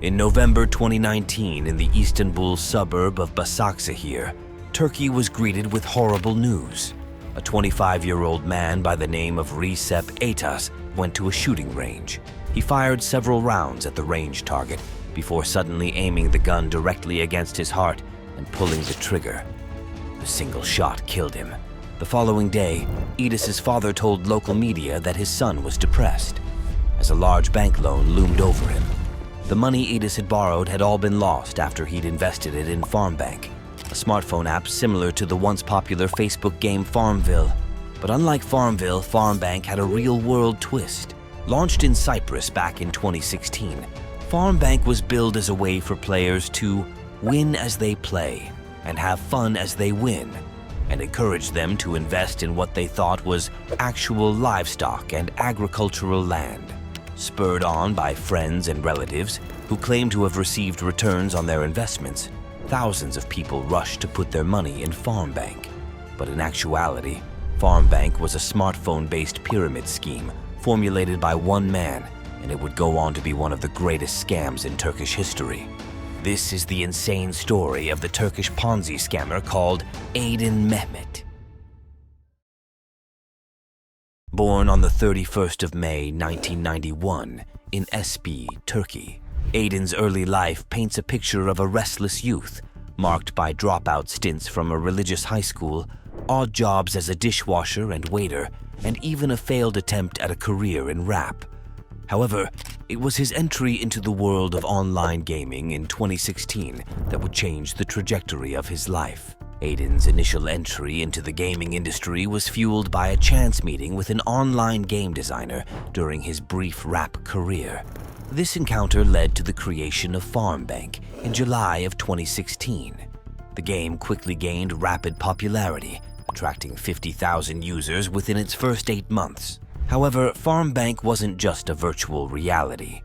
In November 2019, in the Istanbul suburb of Başakşehir, Turkey was greeted with horrible news. A 25-year-old man by the name of Recep Atas went to a shooting range. He fired several rounds at the range target before suddenly aiming the gun directly against his heart and pulling the trigger. A single shot killed him. The following day, Edis's father told local media that his son was depressed, as a large bank loan loomed over him. The money Edis had borrowed had all been lost after he'd invested it in Farmbank, a smartphone app similar to the once popular Facebook game Farmville. But unlike Farmville, Farmbank had a real-world twist. Launched in Cyprus back in 2016, Farmbank was billed as a way for players to win as they play and have fun as they win, and encouraged them to invest in what they thought was actual livestock and agricultural land. Spurred on by friends and relatives who claimed to have received returns on their investments, thousands of people rushed to put their money in Farmbank. But in actuality, Farmbank was a smartphone-based pyramid scheme formulated by one man, and it would go on to be one of the greatest scams in Turkish history. This is the insane story of the Turkish Ponzi scammer called Aydin Mehmet. Born on the 31st of May 1991 in Espy, Turkey, Aydin's early life paints a picture of a restless youth, marked by dropout stints from a religious high school, odd jobs as a dishwasher and waiter, and even a failed attempt at a career in rap. However, it was his entry into the world of online gaming in 2016 that would change the trajectory of his life. Aydin's initial entry into the gaming industry was fueled by a chance meeting with an online game designer during his brief rap career. This encounter led to the creation of Farmbank in July of 2016. The game quickly gained rapid popularity, attracting 50,000 users within its first 8 months. However, Farmbank wasn't just a virtual reality.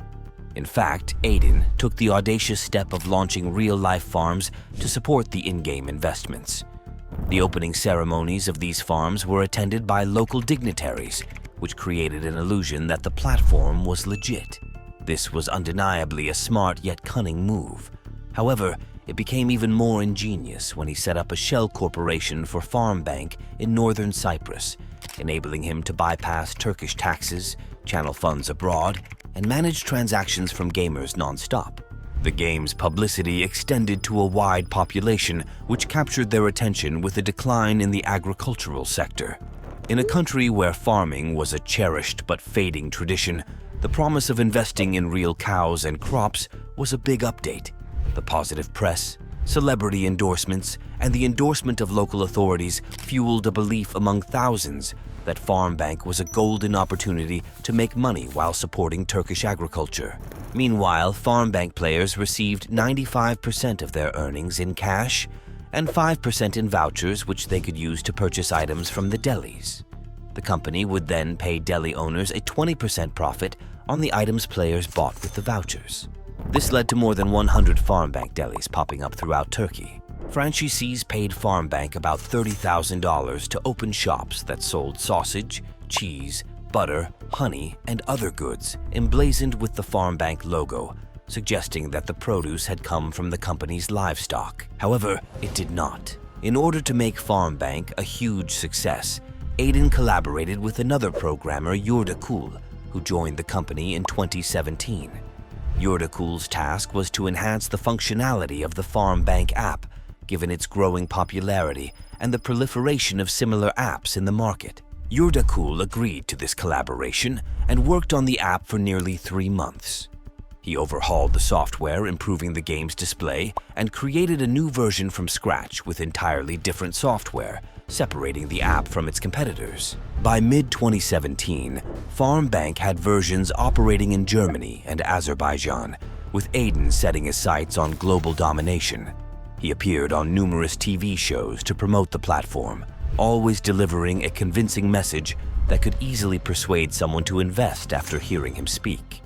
In fact, Aydin took the audacious step of launching real-life farms to support the in-game investments. The opening ceremonies of these farms were attended by local dignitaries, which created an illusion that the platform was legit. This was undeniably a smart yet cunning move. However, it became even more ingenious when he set up a shell corporation for Farmbank in northern Cyprus, enabling him to bypass Turkish taxes, channel funds abroad, and manage transactions from gamers non-stop. The game's publicity extended to a wide population, which captured their attention with a decline in the agricultural sector. In a country where farming was a cherished but fading tradition, the promise of investing in real cows and crops was a big update. The positive press, celebrity endorsements, and the endorsement of local authorities fueled a belief among thousands that Farmbank was a golden opportunity to make money while supporting Turkish agriculture. Meanwhile, Farmbank players received 95% of their earnings in cash and 5% in vouchers, which they could use to purchase items from the delis. The company would then pay deli owners a 20% profit on the items players bought with the vouchers. This led to more than 100 Farmbank delis popping up throughout Turkey. Franchisees paid Farmbank about $30,000 to open shops that sold sausage, cheese, butter, honey, and other goods emblazoned with the Farmbank logo, suggesting that the produce had come from the company's livestock. However, it did not. In order to make Farmbank a huge success, Aydin collaborated with another programmer, Yurdakul, who joined the company in 2017. Yurdakul's task was to enhance the functionality of the Farmbank app, given its growing popularity and the proliferation of similar apps in the market. Yurdakul agreed to this collaboration and worked on the app for nearly 3 months. He overhauled the software, improving the game's display, and created a new version from scratch with entirely different software, separating the app from its competitors. By mid-2017, Farmbank had versions operating in Germany and Azerbaijan, with Aydin setting his sights on global domination. He appeared on numerous TV shows to promote the platform, always delivering a convincing message that could easily persuade someone to invest after hearing him speak.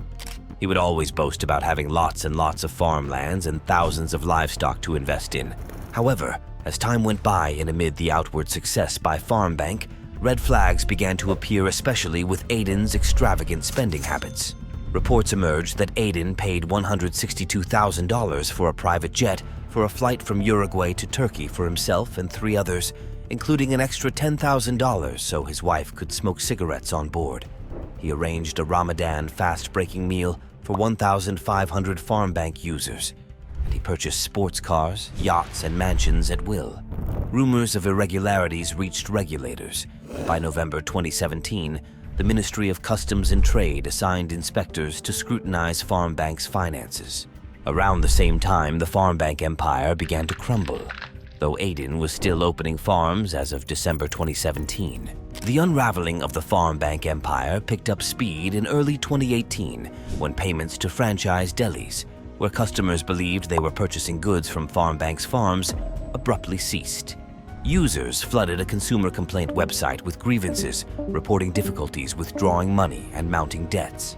He would always boast about having lots and lots of farmlands and thousands of livestock to invest in. However, as time went by and amid the outward success by Farmbank, red flags began to appear, especially with Aydin's extravagant spending habits. Reports emerged that Aydin paid $162,000 for a private jet for a flight from Uruguay to Turkey for himself and 3 others, including an extra $10,000 so his wife could smoke cigarettes on board. He arranged a Ramadan fast-breaking meal for 1,500 farm bank users, and he purchased sports cars, yachts, and mansions at will. Rumors of irregularities reached regulators. By November 2017, the Ministry of Customs and Trade assigned inspectors to scrutinize farm banks' finances. Around the same time, the farm bank empire began to crumble, though Aydin was still opening farms as of December 2017. The unraveling of the farm bank empire picked up speed in early 2018 when payments to franchise delis, where customers believed they were purchasing goods from farm banks' farms, abruptly ceased. Users flooded a consumer complaint website with grievances, reporting difficulties withdrawing money and mounting debts.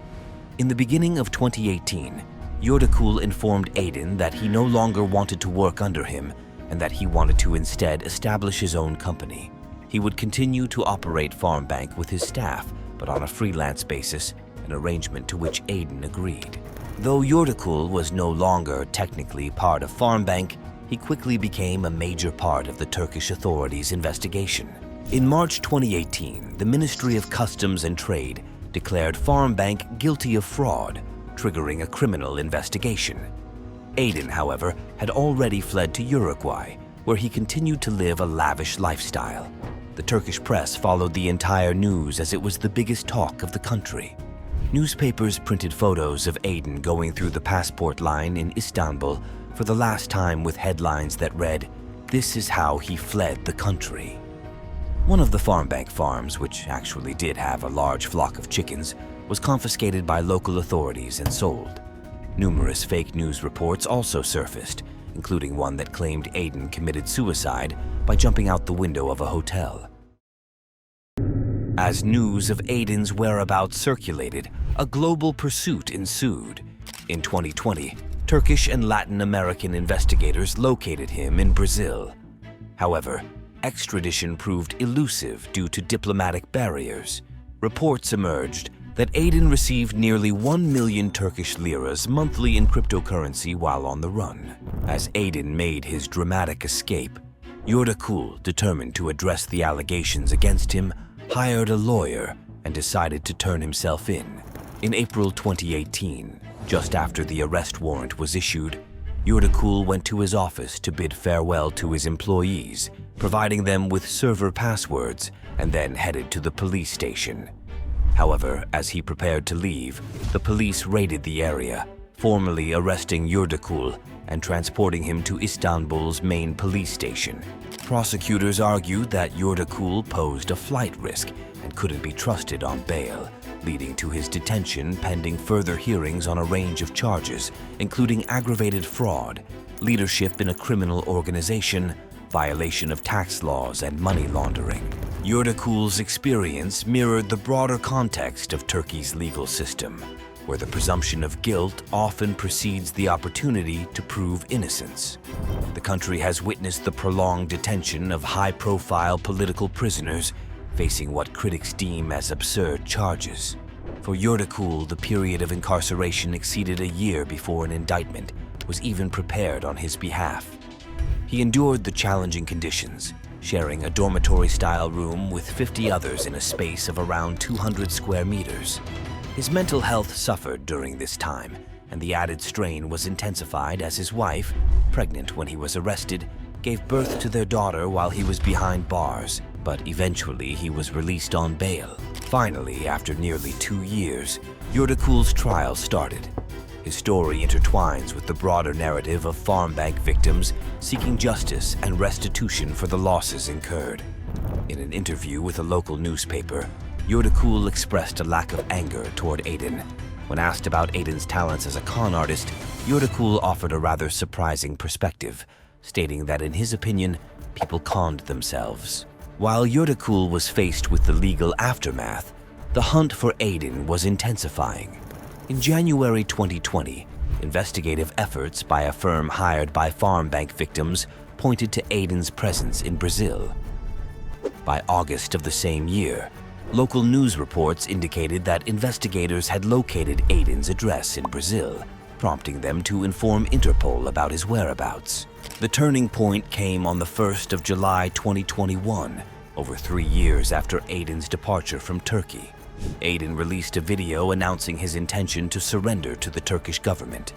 In the beginning of 2018, Yurdakul informed Aydin that he no longer wanted to work under him and that he wanted to instead establish his own company. He would continue to operate Farm Bank with his staff, but on a freelance basis, an arrangement to which Aydin agreed. Though Yurdakul was no longer technically part of Farm Bank, he quickly became a major part of the Turkish authorities' investigation. In March 2018, the Ministry of Customs and Trade declared Farm Bank guilty of fraud, triggering a criminal investigation. Aydin, however, had already fled to Uruguay, where he continued to live a lavish lifestyle. The Turkish press followed the entire news as it was the biggest talk of the country. Newspapers printed photos of Aydin going through the passport line in Istanbul for the last time with headlines that read, "This is how he fled the country." One of the Farm Bank farms, which actually did have a large flock of chickens, was confiscated by local authorities and sold. Numerous fake news reports also surfaced, including one that claimed Aydin committed suicide by jumping out the window of a hotel. As news of Aydin's whereabouts circulated, a global pursuit ensued. In 2020, Turkish and Latin American investigators located him in Brazil. However, extradition proved elusive due to diplomatic barriers. Reports emerged that Aydin received nearly 1 million Turkish liras monthly in cryptocurrency while on the run. As Aydin made his dramatic escape, Yurdakul, determined to address the allegations against him, hired a lawyer and decided to turn himself in. In April 2018, just after the arrest warrant was issued, Yurdakul went to his office to bid farewell to his employees, providing them with server passwords, and then headed to the police station. However, as he prepared to leave, the police raided the area, formally arresting Yurdakul and transporting him to Istanbul's main police station. Prosecutors argued that Yurdakul posed a flight risk and couldn't be trusted on bail, leading to his detention pending further hearings on a range of charges, including aggravated fraud, leadership in a criminal organization, violation of tax laws, and money laundering. Yurdakul's experience mirrored the broader context of Turkey's legal system, where the presumption of guilt often precedes the opportunity to prove innocence. The country has witnessed the prolonged detention of high-profile political prisoners facing what critics deem as absurd charges. For Yurdakul, the period of incarceration exceeded a year before an indictment was even prepared on his behalf. He endured the challenging conditions, sharing a dormitory-style room with 50 others in a space of around 200 square meters. His mental health suffered during this time, and the added strain was intensified as his wife, pregnant when he was arrested, gave birth to their daughter while he was behind bars, but eventually he was released on bail. Finally, after nearly 2 years, Yurdakul's trial started. His story intertwines with the broader narrative of farm bank victims seeking justice and restitution for the losses incurred. In an interview with a local newspaper, Yurdakul expressed a lack of anger toward Aydin. When asked about Aydin's talents as a con artist, Yurdakul offered a rather surprising perspective, stating that in his opinion, people conned themselves. While Yurdakul was faced with the legal aftermath, the hunt for Aydin was intensifying. In January 2020, investigative efforts by a firm hired by farm bank victims pointed to Aydin's presence in Brazil. By August of the same year, Local news reports indicated that investigators had located Aydin's address in Brazil, prompting them to inform Interpol about his whereabouts. The turning point came on the 1st of July 2021, over 3 years after Aydin's departure from Turkey. Aydin released a video announcing his intention to surrender to the Turkish government.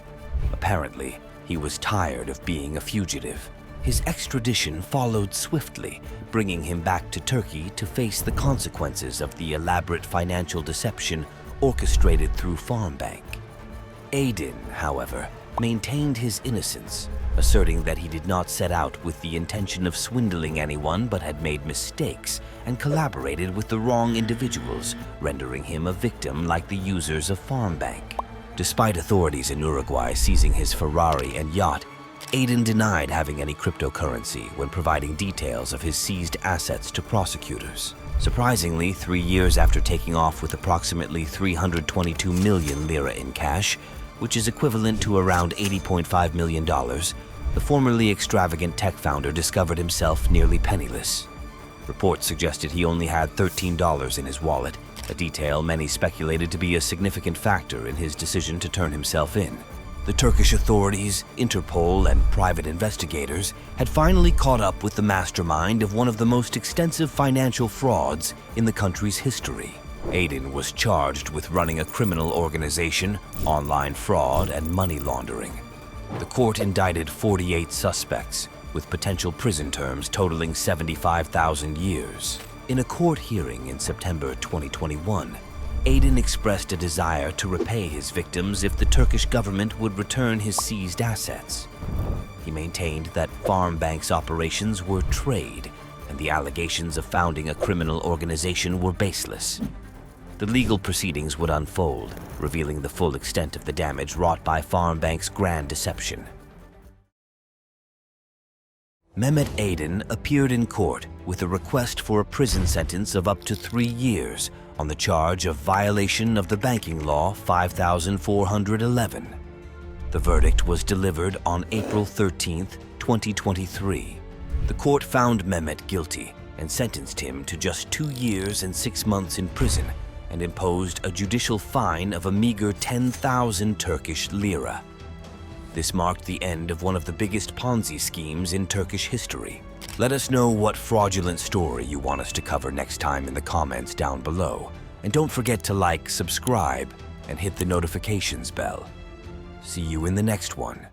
Apparently, he was tired of being a fugitive. His extradition followed swiftly, bringing him back to Turkey to face the consequences of the elaborate financial deception orchestrated through Farmbank. Aydin, however, maintained his innocence, asserting that he did not set out with the intention of swindling anyone but had made mistakes and collaborated with the wrong individuals, rendering him a victim like the users of Farmbank. Despite authorities in Uruguay seizing his Ferrari and yacht, Aydin denied having any cryptocurrency when providing details of his seized assets to prosecutors. Surprisingly, 3 years after taking off with approximately 322 million lira in cash, which is equivalent to around $80.5 million, the formerly extravagant tech founder discovered himself nearly penniless. Reports suggested he only had $13 in his wallet, a detail many speculated to be a significant factor in his decision to turn himself in. The Turkish authorities, Interpol, and private investigators had finally caught up with the mastermind of one of the most extensive financial frauds in the country's history. Aydin was charged with running a criminal organization, online fraud, and money laundering. The court indicted 48 suspects, with potential prison terms totaling 75,000 years. In a court hearing in September 2021, Aydin expressed a desire to repay his victims if the Turkish government would return his seized assets. He maintained that Farmbank's operations were trade, and the allegations of founding a criminal organization were baseless. The legal proceedings would unfold, revealing the full extent of the damage wrought by Farmbank's grand deception. Mehmet Aydin appeared in court with a request for a prison sentence of up to 3 years on the charge of violation of the banking law 5411. The verdict was delivered on April 13, 2023. The court found Mehmet guilty and sentenced him to just 2 years and 6 months in prison and imposed a judicial fine of a meager 10,000 Turkish lira. This marked the end of one of the biggest Ponzi schemes in Turkish history. Let us know what fraudulent story you want us to cover next time in the comments down below. And don't forget to like, subscribe, and hit the notifications bell. See you in the next one.